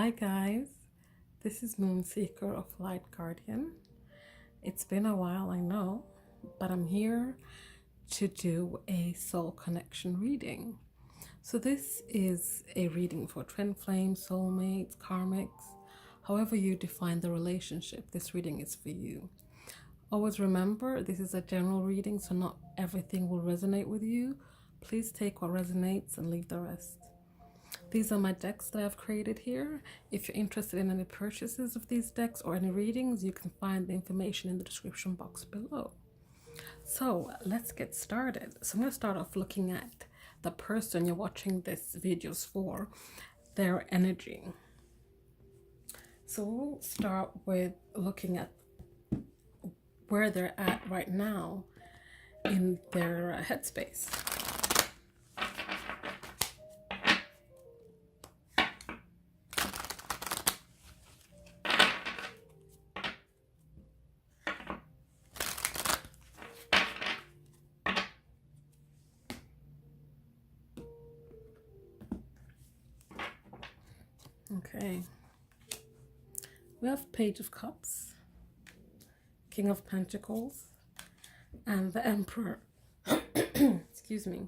Hi guys, this is Moonseeker of Light Guardian. It's been a while, I know, but I'm here to do a soul connection reading. So this is a reading for twin flames, soulmates, karmics, however you define the relationship. This reading is for you. Always remember, this is a general reading, so not everything will resonate with you. Please take what resonates and leave the rest. These are my decks that I've created here. If you're interested in any purchases of these decks or any readings, you can find the information in the description box below. So let's get started. So I'm going to start off looking at the person you're watching this videos for, their energy. So we'll start with looking at where they're at right now in their headspace. Okay, we have Page of Cups, King of Pentacles, and the Emperor. Excuse me.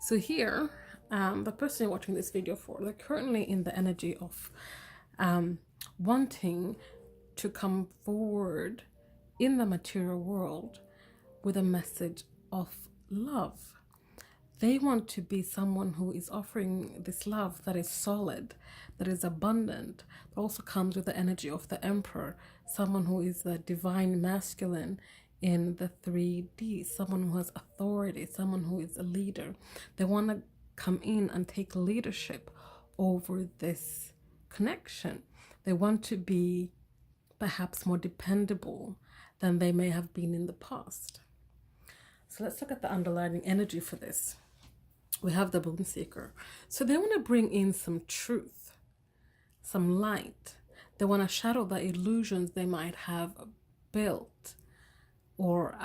So here, the person you're watching this video for, they're currently in the energy of wanting to come forward in the material world with a message of love. They want to be someone who is offering this love that is solid, that is abundant, but also comes with the energy of the Emperor, someone who is the divine masculine in the 3D, someone who has authority, someone who is a leader. They want to come in and take leadership over this connection. They want to be perhaps more dependable than they may have been in the past. So let's look at the underlying energy for this. We have the Moonseeker. So they want to bring in some truth, some light. They want to shadow the illusions they might have built or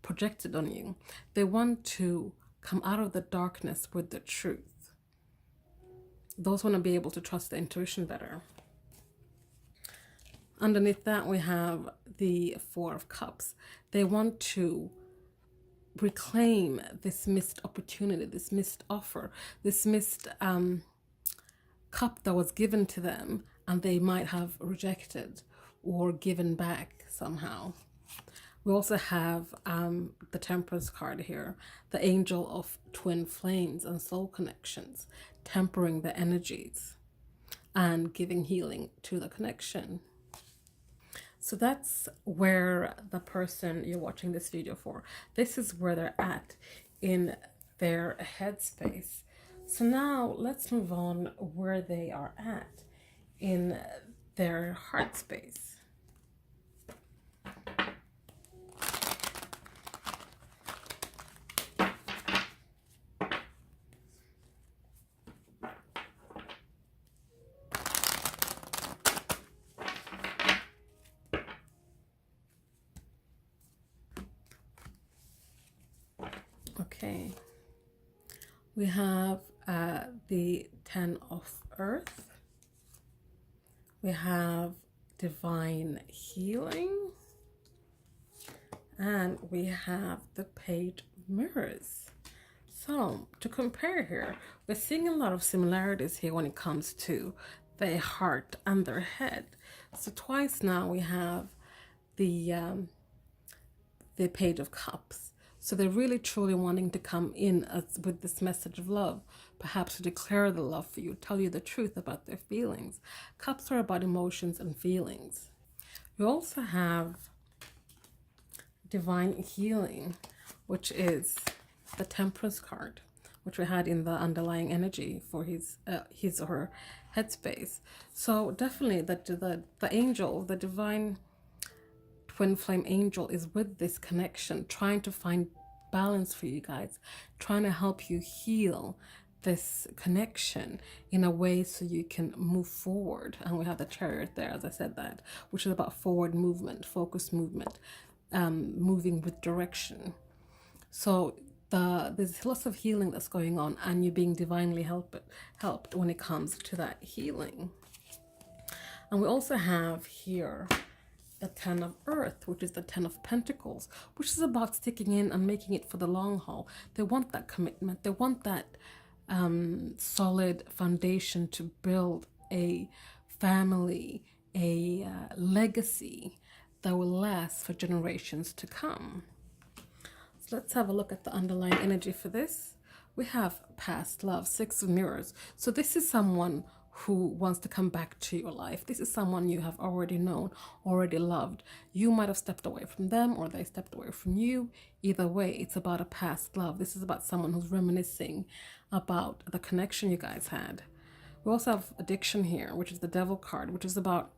projected on you. They want to come out of the darkness with the truth. Those want to be able to trust their intuition better. Underneath that, we have the Four of Cups. They want to reclaim this missed opportunity, this missed offer, this missed cup that was given to them and they might have rejected or given back somehow. We also have the Temperance card here, the Angel of Twin Flames and Soul Connections, tempering the energies and giving healing to the connection. So that's where the person you're watching this video for, this is where they're at in their headspace. So now let's move on where they are at in their heart space. Okay, we have the Ten of Earth. We have Divine Healing. And we have the Page of Mirrors. So, to compare here, we're seeing a lot of similarities here when it comes to their heart and their head. So twice now we have the Page of Cups. So they're really truly wanting to come in with this message of love, perhaps to declare the love for you, tell you the truth about their feelings. Cups are about emotions and feelings. We also have Divine Healing, which is the Temperance card, which we had in the underlying energy for his or her headspace. So definitely the angel, the divine twin flame angel, is with this connection, trying to find balance for you guys, trying to help you heal this connection in a way so you can move forward. And we have the Chariot there, as I said, that, which is about forward movement, focused movement, moving with direction. So there's lots of healing that's going on, and you're being divinely helped when it comes to that healing. And we also have here the Ten of Earth, which is the Ten of Pentacles, which is about sticking in and making it for the long haul. They want that commitment. They want that solid foundation to build a family, a legacy that will last for generations to come. So let's have a look at the underlying energy for this. We have past love, Six of Mirrors. So this is someone who wants to come back to your life. This is someone you have already known, already loved. You might have stepped away from them, or they stepped away from you. Either way, it's about a past love. This is about someone who's reminiscing about the connection you guys had. We also have addiction here, which is the Devil card, which is about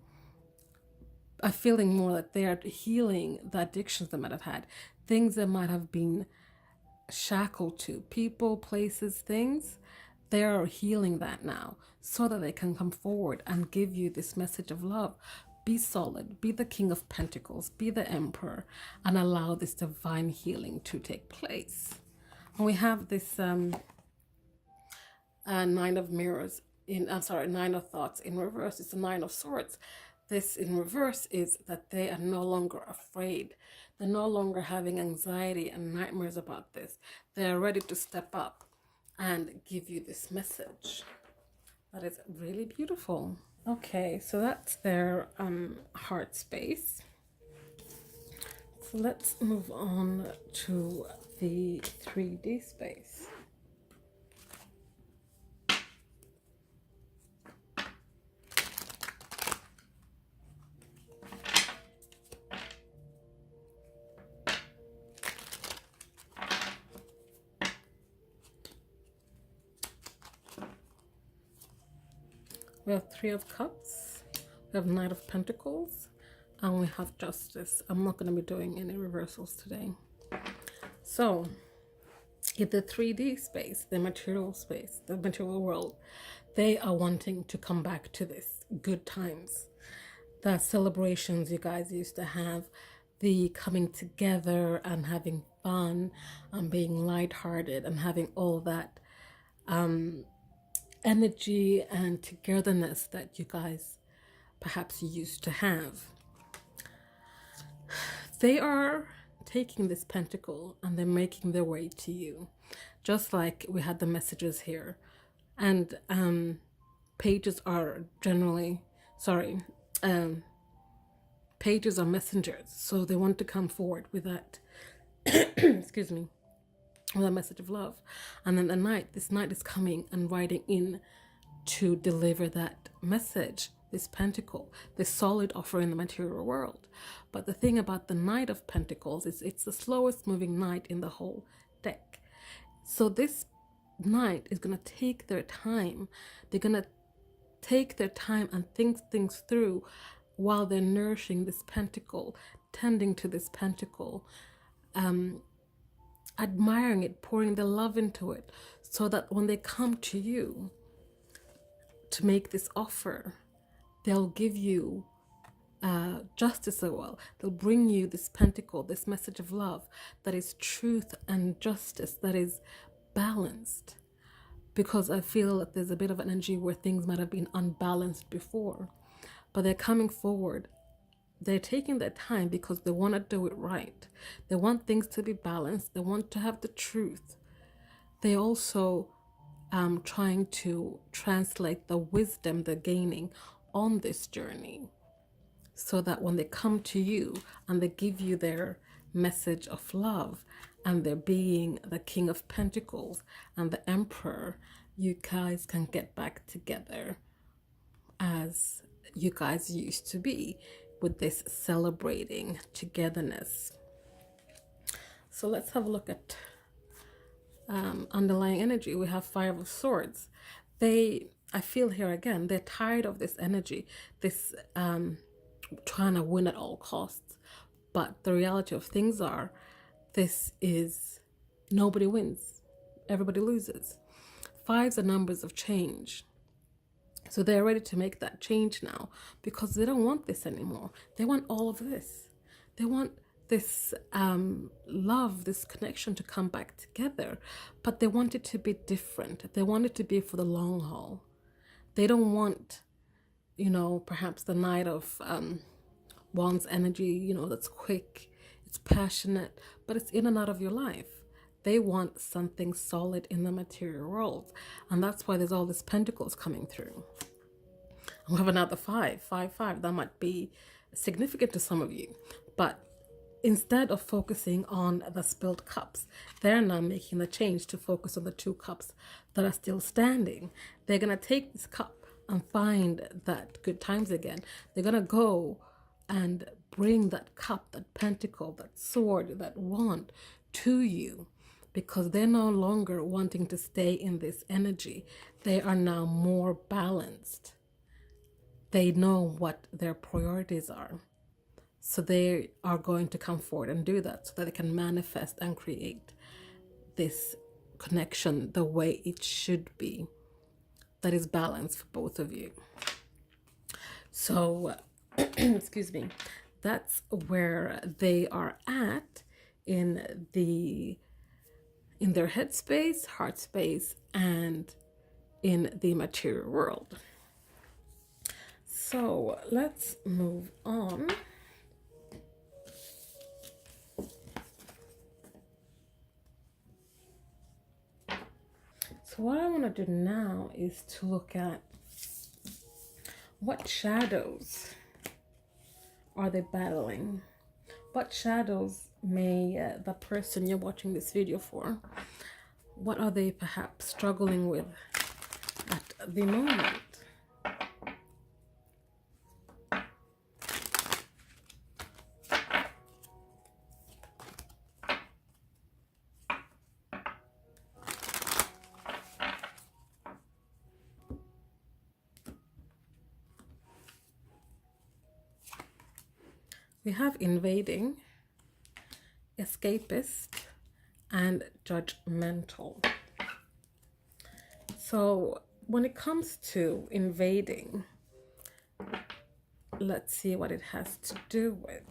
a feeling more that they are healing the addictions they might have had, things that might have been shackled to, people, places, things. They are healing that now so that they can come forward and give you this message of love. Be solid, be the King of Pentacles, be the Emperor, and allow this divine healing to take place. And we have this Nine of Mirrors Nine of Thoughts in reverse. It's the Nine of Swords. This in reverse is that they are no longer afraid. They're no longer having anxiety and nightmares about this. They are ready to step up and give you this message. That is really beautiful. Okay, so that's their heart space. So let's move on to the 3D space. We have Three of Cups, we have Knight of Pentacles, and we have Justice. I'm not going to be doing any reversals today. So, in the 3D space, the material space, the material world, they are wanting to come back to this good times. The celebrations you guys used to have, the coming together and having fun and being lighthearted and having all that energy and togetherness that you guys perhaps used to have. They are taking this pentacle and they're making their way to you, just like we had the messages here. And pages are pages are messengers, so they want to come forward with that excuse me, with a message of love. And then this knight is coming and riding in to deliver that message, this pentacle, this solid offer in the material world. But the thing about the Knight of Pentacles is it's the slowest moving knight in the whole deck. So this knight is going to take their time. They're going to take their time and think things through while they're nourishing this pentacle, tending to this pentacle, admiring it, pouring their love into it, so that when they come to you to make this offer, they'll give you justice as well. They'll bring you this pentacle, this message of love that is truth and justice, that is balanced. Because I feel that there's a bit of an energy where things might have been unbalanced before, but they're coming forward. They're taking their time because they want to do it right. They want things to be balanced. They want to have the truth. They also trying to translate the wisdom they're gaining on this journey, so that when they come to you and they give you their message of love, and they're being the King of Pentacles and the Emperor, you guys can get back together as you guys used to be, with this celebrating togetherness. So let's have a look at underlying energy. We have Five of Swords. I feel here again, they're tired of this energy, this trying to win at all costs. But the reality of things are, this is, nobody wins, everybody loses. Fives are numbers of change. So they're ready to make that change now, because they don't want this anymore. They want all of this. They want this love, this connection to come back together, but they want it to be different. They want it to be for the long haul. They don't want, perhaps the Knight of Wands energy, that's quick, it's passionate, but it's in and out of your life. They want something solid in the material world. And that's why there's all these pentacles coming through. And we have another 5. That might be significant to some of you. But instead of focusing on the spilled cups, they're now making the change to focus on the 2 cups that are still standing. They're going to take this cup and find that good times again. They're going to go and bring that cup, that pentacle, that sword, that wand to you, because they're no longer wanting to stay in this energy. They are now more balanced. They know what their priorities are. So they are going to come forward and do that so that they can manifest and create this connection the way it should be, that is balanced for both of you. So, excuse me, that's where they are at in their headspace, heart space, and in the material world. So let's move on. So what I want to do now is to look at what shadows are they battling? What shadows may the person you're watching this video for, what are they perhaps struggling with at the moment? We have invading, escapist, and judgmental. So when it comes to invading, let's see what it has to do with.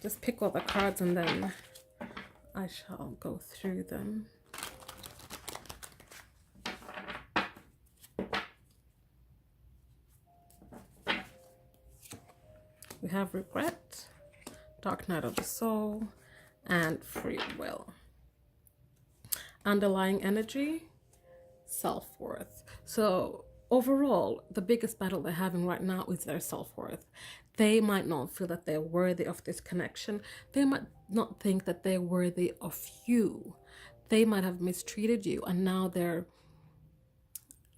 Just pick all the cards and then I shall go through them. We have regret, dark night of the soul, and free will. Underlying energy, self-worth. So overall, the biggest battle they're having right now is their self-worth. They might not feel that they're worthy of this connection. They might not think that they're worthy of you. They might have mistreated you, and now they're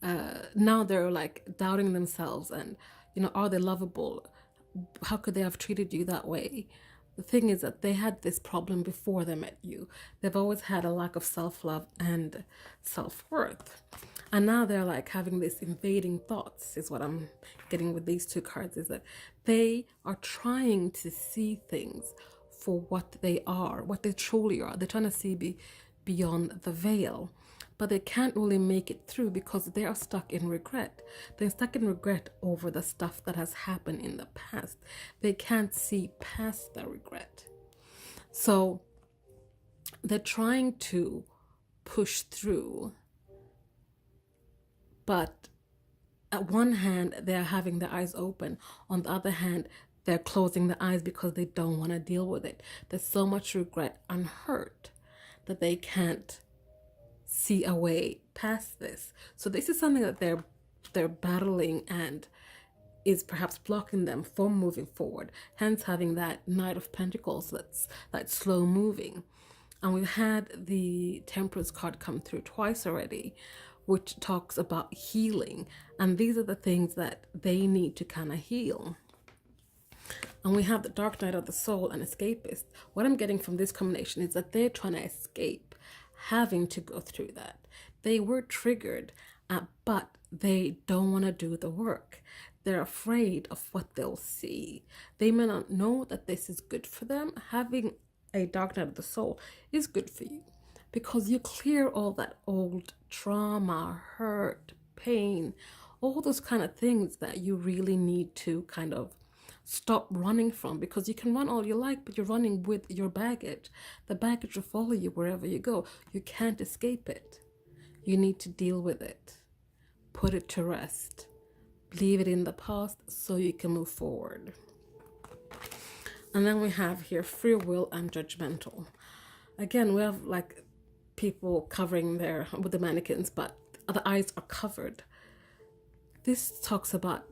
like doubting themselves and, are they lovable? How could they have treated you that way? The thing is that they had this problem before they met you. They've always had a lack of self-love and self-worth. And now they're like having this invading thoughts, is what I'm getting with these 2 cards, is that they are trying to see things for what they are, what they truly are. They're trying to see beyond the veil. But they can't really make it through because they are stuck in regret. They're stuck in regret over the stuff that has happened in the past. They can't see past the regret. So they're trying to push through. But at one hand, they're having their eyes open. On the other hand, they're closing their eyes because they don't want to deal with it. There's so much regret and hurt that they can't see a way past this. So this is something that they're battling and is perhaps blocking them from moving forward, hence having that Knight of Pentacles that's slow moving. And we've had the Temperance card come through twice already, which talks about healing, and these are the things that they need to kind of heal. And we have the Dark Night of the Soul and Escapist. What I'm getting from this combination is that they're trying to escape having to go through that. They were triggered, but they don't want to do the work. They're afraid of what they'll see. They may not know that this is good for them. Having a Dark Night of the Soul is good for you because you clear all that old trauma, hurt, pain, all those kind of things that you really need to kind of stop running from, because you can run all you like, but you're running with your baggage. The baggage will follow you wherever you go. You can't escape it. You need to deal with it. Put it to rest. Leave it in the past so you can move forward. And then we have here free will and judgmental. Again, we have like people covering their with the mannequins, but the eyes are covered. This talks about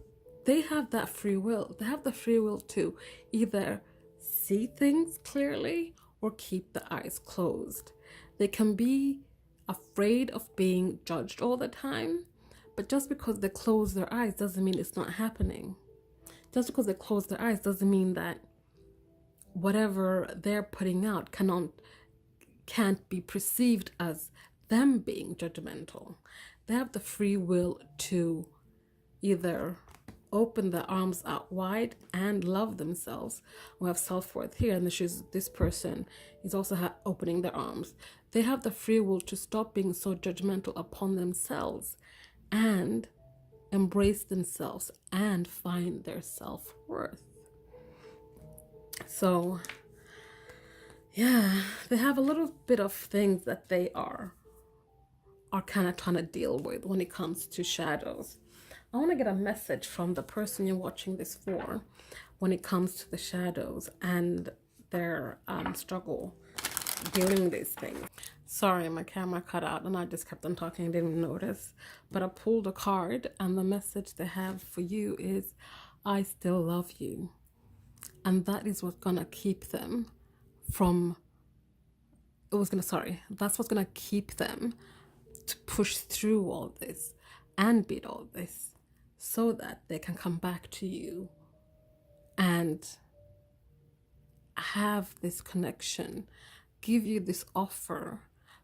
they have that free will. They have the free will to either see things clearly or keep the eyes closed. They can be afraid of being judged all the time, but just because they close their eyes doesn't mean it's not happening. Just because they close their eyes doesn't mean that whatever they're putting out can't be perceived as them being judgmental. They have the free will to either open their arms out wide and love themselves. We have self-worth here, and this person is also opening their arms. They have the free will to stop being so judgmental upon themselves and embrace themselves and find their self-worth. So yeah, they have a little bit of things that they are kind of trying to deal with when it comes to shadows. I want to get a message from the person you're watching this for when it comes to the shadows and their struggle dealing with these things. Sorry, my camera cut out and I just kept on talking and didn't notice. But I pulled a card, and the message they have for you is, I still love you. And that is what's going to keep them from, that's what's going to keep them to push through all this and beat all this, so that they can come back to you and have this connection, give you this offer,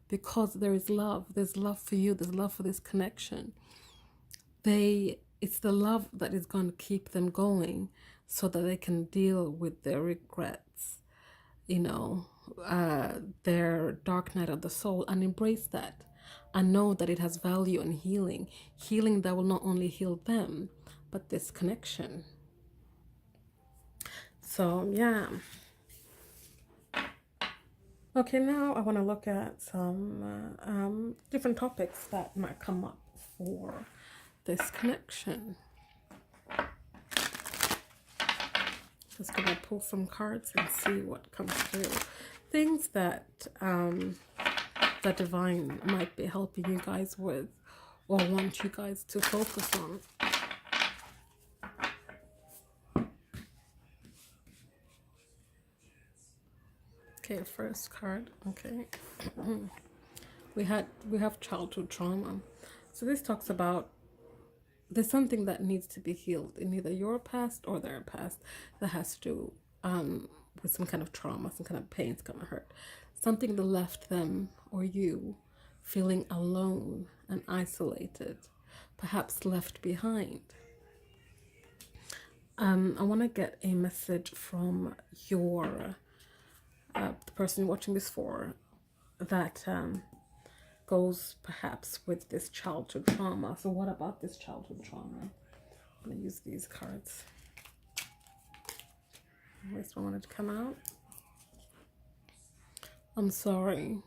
because there is love. There's love for you. There's love for this connection. It's the love that is going to keep them going, so that they can deal with their regrets, their dark night of the soul, and embrace that. And know that it has value and healing that will not only heal them, but this connection. So yeah. Okay, now I want to look at some different topics that might come up for this connection. Just gonna pull some cards and see what comes through. Things that the divine might be helping you guys with, or want you guys to focus on. Okay, first card. Okay. we have childhood trauma. So this talks about there's something that needs to be healed in either your past or their past that has to do with some kind of trauma, some kind of pain, some kind of hurt. Something that left them or you feeling alone and isolated, perhaps left behind. I want to get a message from the person watching this for that goes perhaps with this childhood trauma. So what about this childhood trauma? I'm going to use these cards. This one wanted to come out. I'm sorry.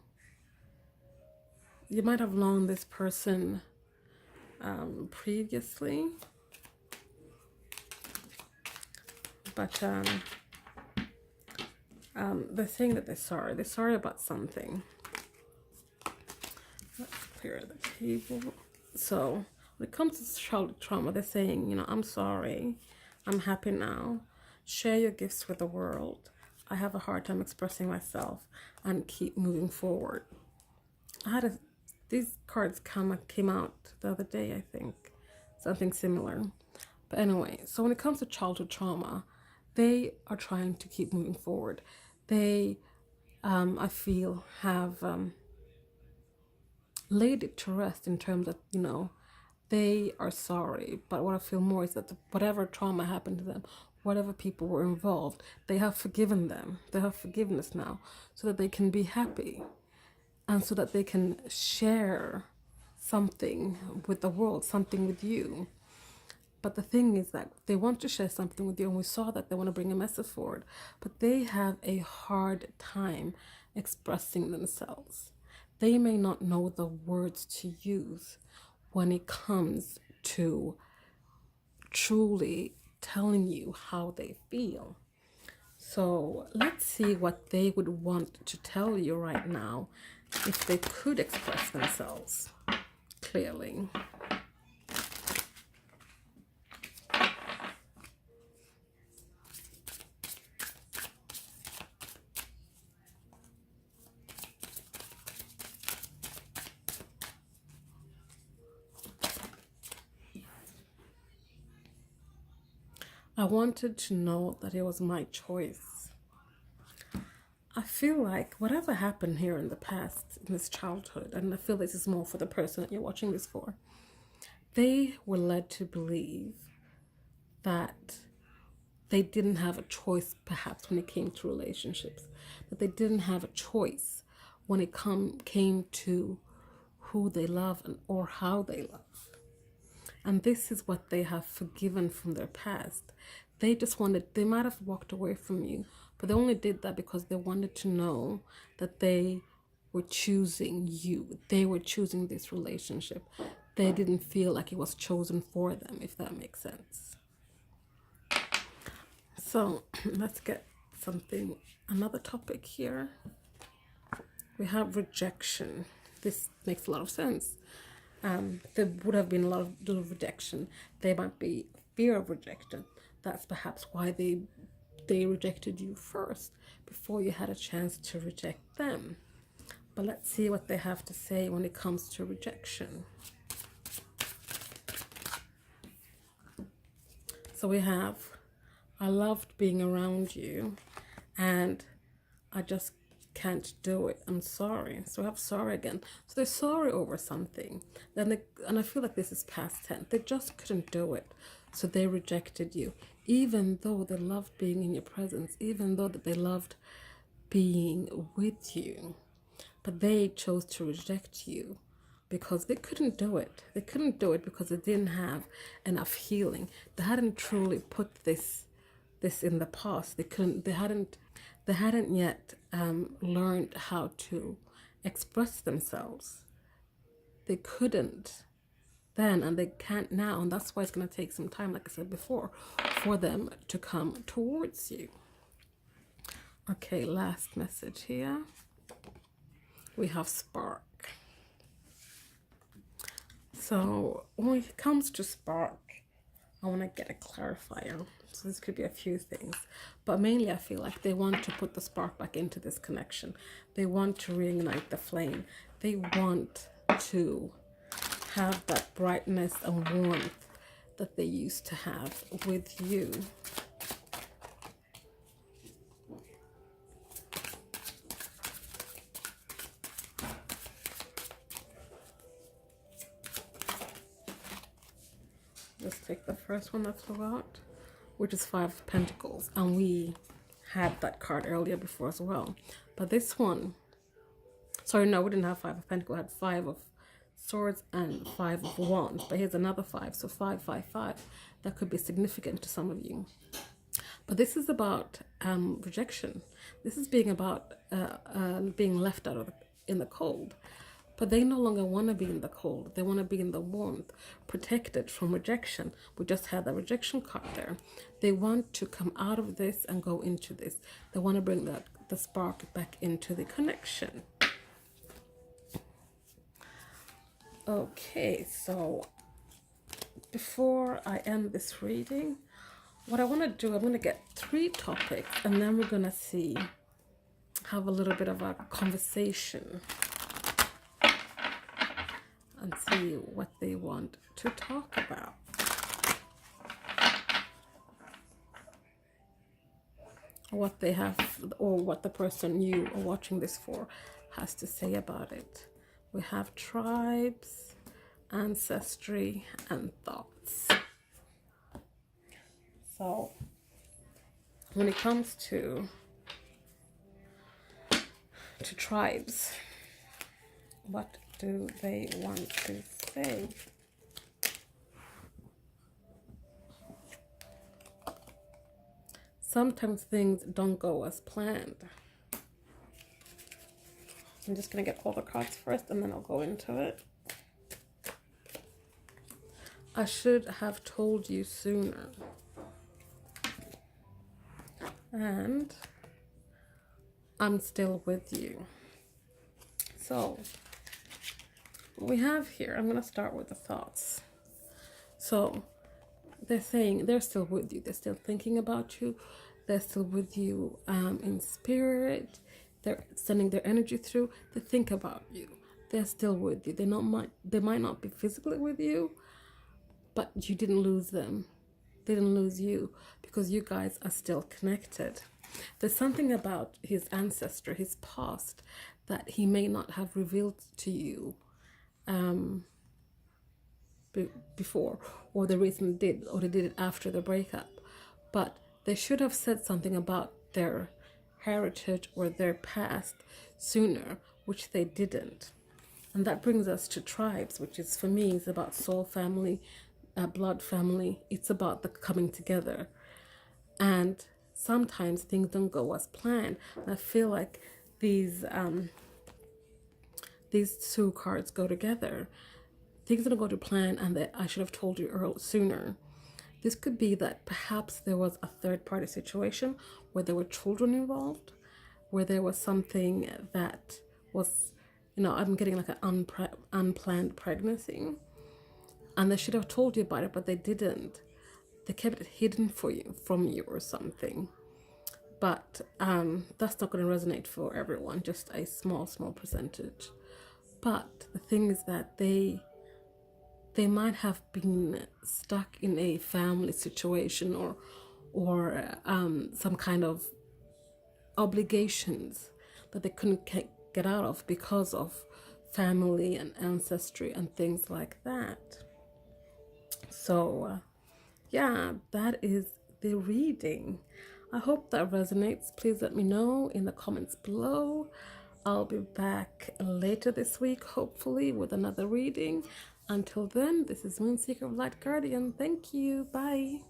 You might have known this person previously, but they're saying that they're sorry. They're sorry about something. Let's clear the table. So when it comes to childhood trauma, they're saying, I'm sorry. I'm happy now. Share your gifts with the world. I have a hard time expressing myself and keep moving forward. These cards came out the other day, I think. Something similar. But anyway, so when it comes to childhood trauma, they are trying to keep moving forward. They, I feel, have laid it to rest in terms of, they are sorry. But what I feel more is that whatever trauma happened to them, whatever people were involved, they have forgiven them. They have forgiveness now, so that they can be happy and so that they can share something with the world, something with you. But the thing is that they want to share something with you, and we saw that they want to bring a message forward, but they have a hard time expressing themselves. They may not know the words to use when it comes to truly telling you how they feel. So let's see what they would want to tell you right now if they could express themselves clearly. I wanted to know that it was my choice. I feel like whatever happened here in the past, in this childhood, and I feel this is more for the person that you're watching this for, they were led to believe that they didn't have a choice perhaps when it came to relationships, that they didn't have a choice when it came to who they love or how they love. And this is what they have forgiven from their past. They might have walked away from you, but they only did that because they wanted to know that they were choosing you. They were choosing this relationship. They didn't feel like it was chosen for them, if that makes sense. So let's get another topic here. We have rejection. This makes a lot of sense. There would have been a lot of rejection. There might be fear of rejection. That's perhaps why they rejected you first, before you had a chance to reject them. But let's see what they have to say when it comes to rejection. So we have, I loved being around you, and I just can't do it. I'm sorry. So I have sorry again. So they're sorry over something. And I feel like this is past tense. They just couldn't do it. So they rejected you. Even though they loved being in your presence, even though that they loved being with you. But they chose to reject you because they couldn't do it. They couldn't do it because they didn't have enough healing. They hadn't truly put this in the past. They hadn't yet learned how to express themselves. They couldn't then, and they can't now, and that's why it's going to take some time, like I said before, for them to come towards you. Okay, last message here. We have spark. So when it comes to spark, I want to get a clarifier. So this could be a few things, but mainly I feel like they want to put the spark back into this connection. They want to reignite the flame. They want to have that brightness and warmth that they used to have with you. Let's take the first one that flew out, which is Five of Pentacles, and we had that card earlier before as well. But this one, sorry, no, we didn't have Five of Pentacles. We had Five of Swords and Five of Wands. But here's another five, so 555. That could be significant to some of you. But this is about rejection. This is being about being left out in the cold. But they no longer want to be in the cold. They want to be in the warmth, protected from rejection. We just had the rejection card there. They want to come out of this and go into this. They want to bring the spark back into the connection. Okay, so before I end this reading, what I want to do, I'm going to get 3 topics, and then we're going to have a little bit of a conversation and see what they want to talk about. What they have, or what the person you are watching this for has to say about it. We have tribes, ancestry, and thoughts. So when it comes to tribes, what do they want to say? sometimes things don't go as planned. I'm just going to get all the cards first and then I'll go into it. I should have told you sooner. And I'm still with you. So, what we have here, I'm going to start with the thoughts. So, they're saying they're still with you. They're still thinking about you. They're still with you in spirit. They're sending their energy through. They think about you. They're still with you. They might not be physically with you, but you didn't lose them. They didn't lose you because you guys are still connected. There's something about his ancestor, his past, that he may not have revealed to you before, or the reason did, or they did it after the breakup. But they should have said something about their heritage or their past sooner, which they didn't. And that brings us to tribes, which is, for me, is about soul family, blood family. It's about the coming together. And sometimes things don't go as planned. And I feel like these two cards go together. Things don't go to plan, and that I should have told you sooner. This could be that perhaps there was a third-party situation where there were children involved, where there was something that was, I'm getting like an unplanned pregnancy. And they should have told you about it, but they didn't. They kept it hidden from you or something. But that's not going to resonate for everyone, just a small percentage. But the thing is that they might have been stuck in a family situation or some kind of obligations that they couldn't get out of because of family and ancestry and things like that. So yeah, that is the reading. I hope that resonates. Please let me know in the comments below. I'll be back later this week, hopefully, with another reading. Until then, this is Moonseeker of Light Guardian. Thank you. Bye.